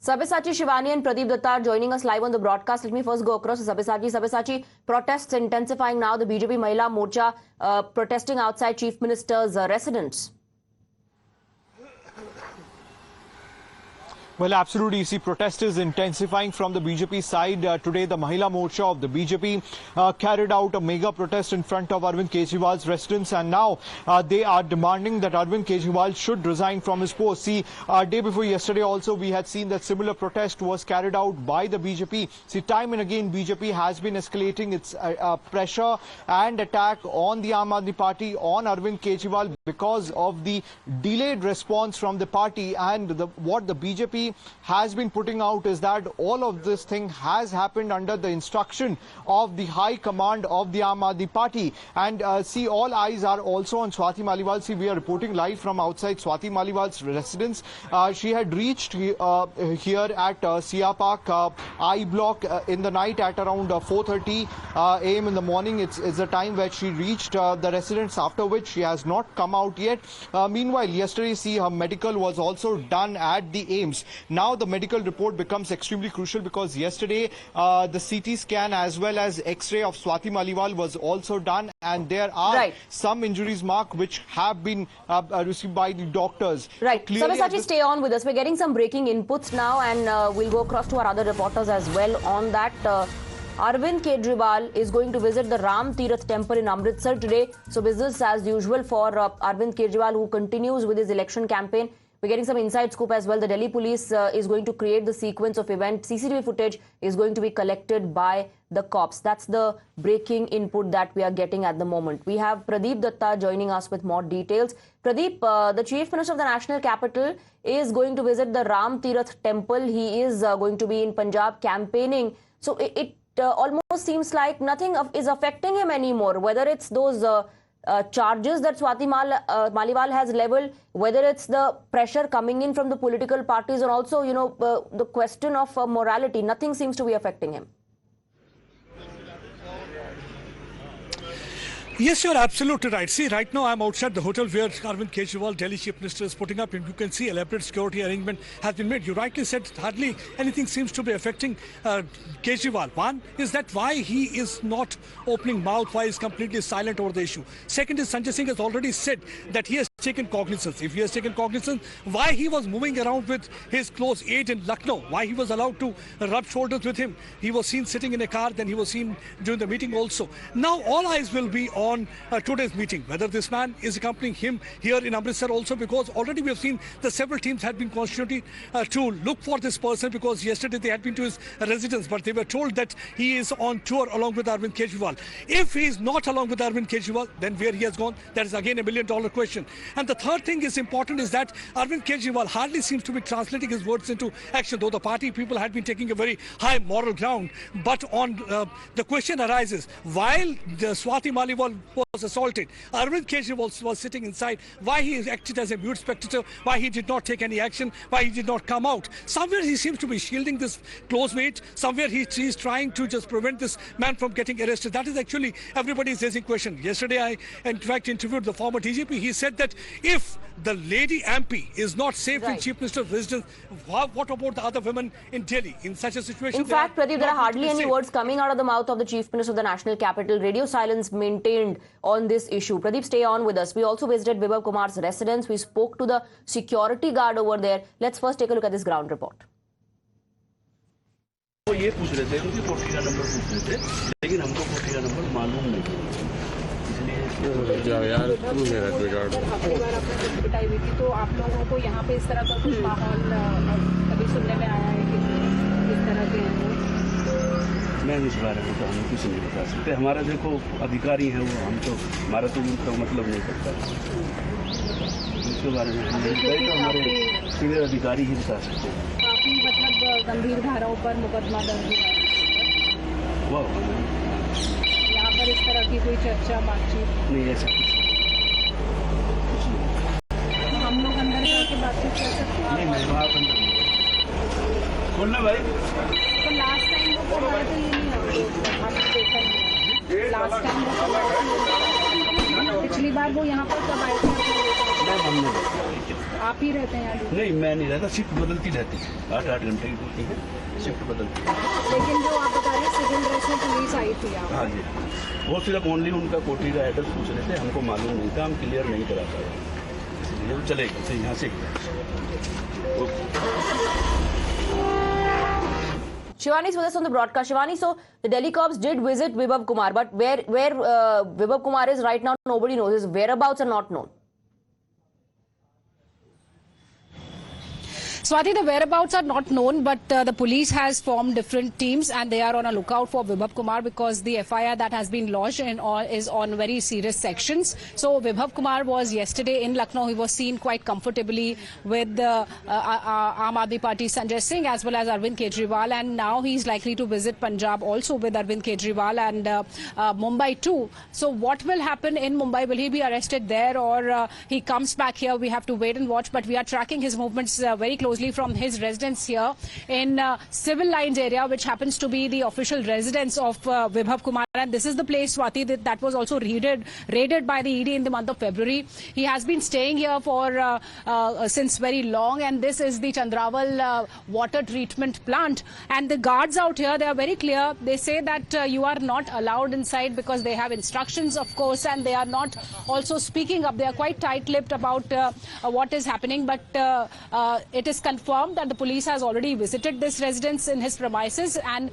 Sabyasachi Shivani and Pradeep Datta are joining us live on the broadcast. Let me first go across to Sabyasachi. Sabyasachi, protests intensifying now. The BJP Mahila Morcha protesting outside Chief Minister's residence. Well, absolutely. You see, protest is intensifying from the BJP side. Today, the Mahila Morcha of the BJP carried out a mega protest in front of Arvind Kejriwal's residence, and now they are demanding that Arvind Kejriwal should resign from his post. See, day before yesterday also, we had seen that similar protest was carried out by the BJP. See, time and again, BJP has been escalating its pressure and attack on the Aam Aadmi Party, on Arvind Kejriwal, because of the delayed response from the party. And what the BJP has been putting out is that all of this thing has happened under the instruction of the high command of the Aam Aadmi Party. And see, all eyes are also on Swati Maliwal. See, we are reporting live from outside Swati Maliwal's residence. She had reached here at Sia Park I Block in the night at around 4:30 a.m. in the morning. It's the time where she reached the residence, after which she has not come out yet. Meanwhile, yesterday, see, her medical was also done at the AIIMS. Now the medical report becomes extremely crucial, because yesterday the CT scan as well as X-ray of Swati Maliwal was also done, and there are some injuries marked which have been received by the doctors. Right. Sabyasachi, stay on with us. We're getting some breaking inputs now, and we'll go across to our other reporters as well on that. Arvind Kejriwal is going to visit the Ram Tirath temple in Amritsar today. So business as usual for Arvind Kejriwal, who continues with his election campaign. We're getting some inside scoop as well. The Delhi police is going to create the sequence of events. CCTV footage is going to be collected by the cops. That's the breaking input that we are getting at the moment. We have Pradeep Datta joining us with more details. Pradeep, the Chief Minister of the National Capital is going to visit the Ram Tirath temple. He is going to be in Punjab campaigning. So it almost seems like nothing is affecting him anymore, whether it's those charges that Swati Maliwal has leveled, whether it's the pressure coming in from the political parties, and also, the question of morality. Nothing seems to be affecting him. Yes, you're absolutely right. See, right now I'm outside the hotel where Arvind Kejriwal, Delhi Chief Minister, is putting up, and you can see elaborate security arrangement has been made. You rightly said hardly anything seems to be affecting Kejriwal. One is that why he is not opening mouth, why he is completely silent over the issue. Second is Sanjay Singh has already said that he has taken cognizance. If he has taken cognizance, why he was moving around with his close aide in Lucknow, why he was allowed to rub shoulders with him. He was seen sitting in a car, then he was seen during the meeting also. Now all eyes will be on today's meeting, whether this man is accompanying him here in Amritsar also, because already we have seen the several teams had been constituted to look for this person, because yesterday they had been to his residence, but they were told that he is on tour along with Arvind Kejriwal. If he is not along with Arvind Kejriwal, then where he has gone, that is again $1 million question. And the third thing is important is that Arvind Kejriwal hardly seems to be translating his words into action, though the party people had been taking a very high moral ground. But on the question arises, while the Swati Maliwal was assaulted, Arvind Kejriwal was sitting inside, why he acted as a mute spectator, why he did not take any action, why he did not come out. Somewhere he seems to be shielding this close mate, somewhere he is trying to just prevent this man from getting arrested. That is actually everybody is raising question. Yesterday I in fact interviewed the former DGP. He said that if the lady MP is not safe in Chief Minister's residence, what about the other women in Delhi in such a situation? In fact, Pradeep, there are hardly any words coming out of the mouth of the Chief Minister of the National Capital. Radio silence maintained on this issue. Pradeep, stay on with us. We also visited Vibhav Kumar's residence. We spoke to the security guard over there. Let's first take a look at this ground report. वो ये पूछ रहे थे क्योंकि कोठी का number पूछ रहे थे, लेकिन हमको कोठी का नंबर मालूम नहीं, इसलिए यार तू मेरा रिगार्ड पिटाई हुई थी। तो आप लोगों को यहाँ पे इस तरह का कुछ माहौल कभी सुनने में आया है कि इस तरह के मैं इस बारे में तो हम कुछ नहीं बता सकते। हमारा देखो अधिकारी है वो, हम तो हमारा तो उनका मतलब नहीं करता है, उसके बारे में हम नहीं गए तो हमारे सीनियर अधिकारी ही बता सकते हैं। काफी मतलब गंभीर धाराओं पर मुकदमा दर्ज हुआ है। यहाँ पर इस तरह की कोई चर्चा बातचीत नहीं, ऐसा कुछ नहीं। हम लोग अंदर जाके बातचीत कर सकते हैं? नहीं, बात अंदर बोलना भाई। तो लास्ट टाइम वो हमारे तो ये नहीं हमने देखा ही लास्ट टाइम वो पिछली बार वो यहाँ पर कब आए थे? टाइम हमने रहते आप ही रहते हैं यहाँ? नहीं, मैं नहीं रहता, शिफ्ट बदलती रहती है, 8-8 घंटे की ड्यूटी है, शिफ्ट बदलती है। लेकिन जो आप बता रहे हैं सिविल ड्रेस में पुलिस आई थी यहाँ? हाँ जी, वो सिर्फ ओनली उनका कोठी का एड्रेस पूछ रहे थे, हमको मालूम नहीं था, हम क्लियर नहीं करा पाए, इसलिए वो चले गए यहाँ से। Shivani is with us on the broadcast. Shivani, so the Delhi cops did visit Vibhav Kumar, but where Vibhav Kumar is right now, nobody knows. His whereabouts are not known. Swati, the whereabouts are not known, but the police has formed different teams and they are on a lookout for Vibhav Kumar because the FIR that has been lodged is on very serious sections. So Vibhav Kumar was yesterday in Lucknow. He was seen quite comfortably with Aam Aadmi Party Sanjay Singh as well as Arvind Kejriwal, and now he's likely to visit Punjab also with Arvind Kejriwal and Mumbai too. So what will happen in Mumbai? Will he be arrested there or he comes back here? We have to wait and watch, but we are tracking his movements very closely from his residence here in Civil Lines area, which happens to be the official residence of Vibhav Kumar. And this is the place, Swati, that was also raided by the ED in the month of February. He has been staying here for since very long, and this is the Chandraval water treatment plant. And the guards out here, they are very clear. They say that you are not allowed inside because they have instructions, of course, and they are not also speaking up. They are quite tight-lipped about what is happening, but it is confirmed that the police has already visited this residence in his premises, and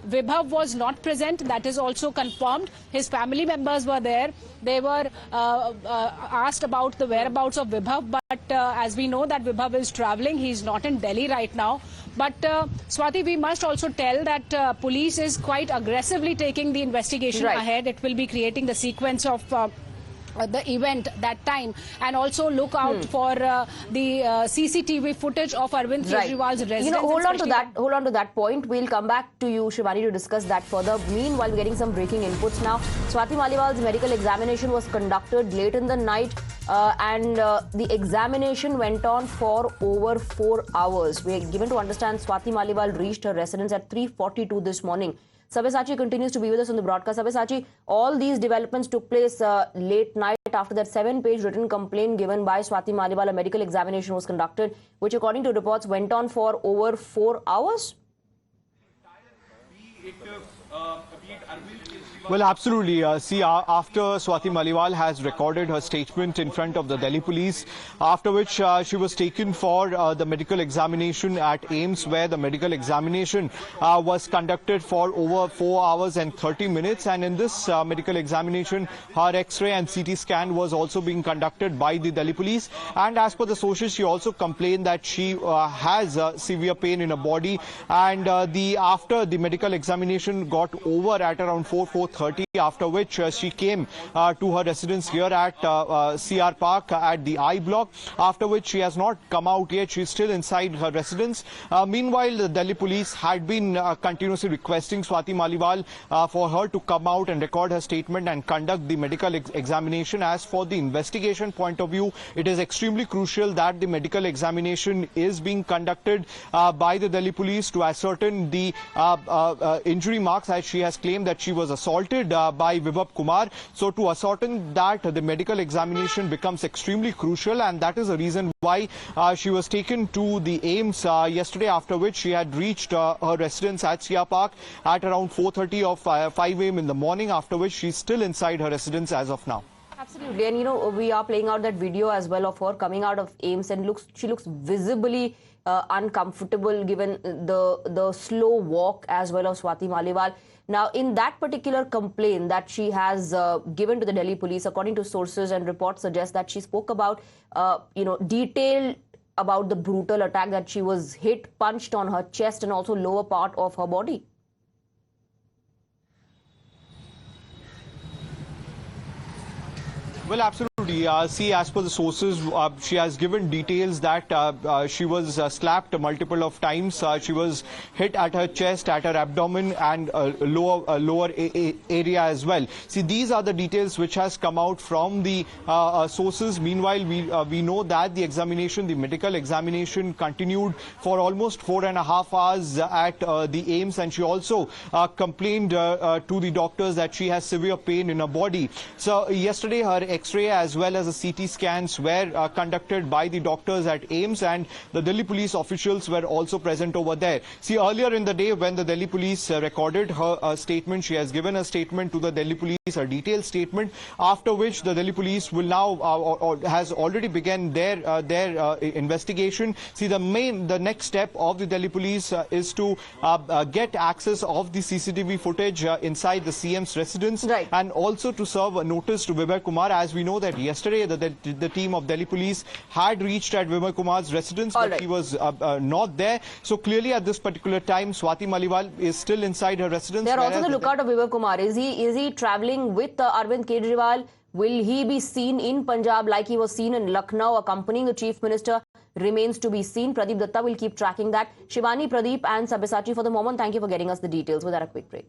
Vibhav was not present. That is also confirmed. His family members were there. They were asked about the whereabouts of Vibhav, but as we know that Vibhav is traveling, he is not in Delhi right now. But Swati, we must also tell that police is quite aggressively taking the investigation ahead. It will be creating the sequence of the event that time, and also look out for the CCTV footage of Arvind Kejriwal's residence. You know, hold on to that point. We'll come back to you, Shivani, to discuss that further. Meanwhile, we're getting some breaking inputs now. Swati Maliwal's medical examination was conducted late in the night, and the examination went on for over 4 hours. We're given to understand Swati Maliwal reached her residence at 3:42 this morning. Sabyasachi continues to be with us on the broadcast. Sabyasachi, all these developments took place late night after that 7-page written complaint given by Swati Maliwal. A medical examination was conducted, which according to reports went on for over 4 hours. Well, absolutely. See, after Swati Maliwal has recorded her statement in front of the Delhi police, after which she was taken for the medical examination at AIIMS, where the medical examination was conducted for over 4 hours and 30 minutes. And in this medical examination, her X-ray and CT scan was also being conducted by the Delhi police. And as per the sources, she also complained that she has severe pain in her body. And after the medical examination got over at around 4:30, after which she came to her residence here at CR Park at the I block, after which she has not come out yet. She's still inside her residence. Meanwhile, the Delhi police had been continuously requesting Swati Maliwal for her to come out and record her statement and conduct the medical examination. As for the investigation point of view, it is extremely crucial that the medical examination is being conducted by the Delhi police to ascertain the injury marks, as she has claimed that she was assaulted by Vibhav Kumar. So to ascertain that, the medical examination becomes extremely crucial, and that is the reason why she was taken to the AIIMS yesterday, after which she had reached her residence at CR Park at around 4:30 or 5 a.m. in the morning, after which she's still inside her residence as of now. Absolutely, and you know, we are playing out that video as well of her coming out of AIIMS, and she looks visibly uncomfortable given the slow walk as well of Swati Maliwal. Now, in that particular complaint that she has given to the Delhi police, according to sources and reports suggest that she spoke about, detail about the brutal attack, that she was hit, punched on her chest and also lower part of her body. Well, absolutely. See, as per the sources, she has given details that she was slapped multiple of times. She was hit at her chest, at her abdomen, and lower area as well. See, these are the details which has come out from the sources. Meanwhile, we know that the examination, the medical examination, continued for almost 4.5 hours at the AIIMS, and she also complained to the doctors that she has severe pain in her body. So yesterday, her X-ray as well well as the CT scans were conducted by the doctors at AIIMS, and the Delhi police officials were also present over there. See, earlier in the day when the Delhi police recorded her statement, she has given a statement to the Delhi police, a detailed statement, after which the Delhi police will now has already begun their investigation. See, the next step of the Delhi police is to get access of the CCTV footage inside the CM's residence, right, and also to serve a notice to Vibhor Kumar, as we know that yesterday the team of Delhi police had reached at Vibhor Kumar's residence, but he was not there. So clearly at this particular time, Swati Maliwal is still inside her residence. They are also on the lookout of Vibhor Kumar. Is he travelling with Arvind Kejriwal? Will he be seen in Punjab like he was seen in Lucknow accompanying the Chief Minister? Remains to be seen. Pradeep Datta will keep tracking that. Shivani, Pradeep and Sabyasachi, for the moment, thank you for getting us the details. We'll have a quick break.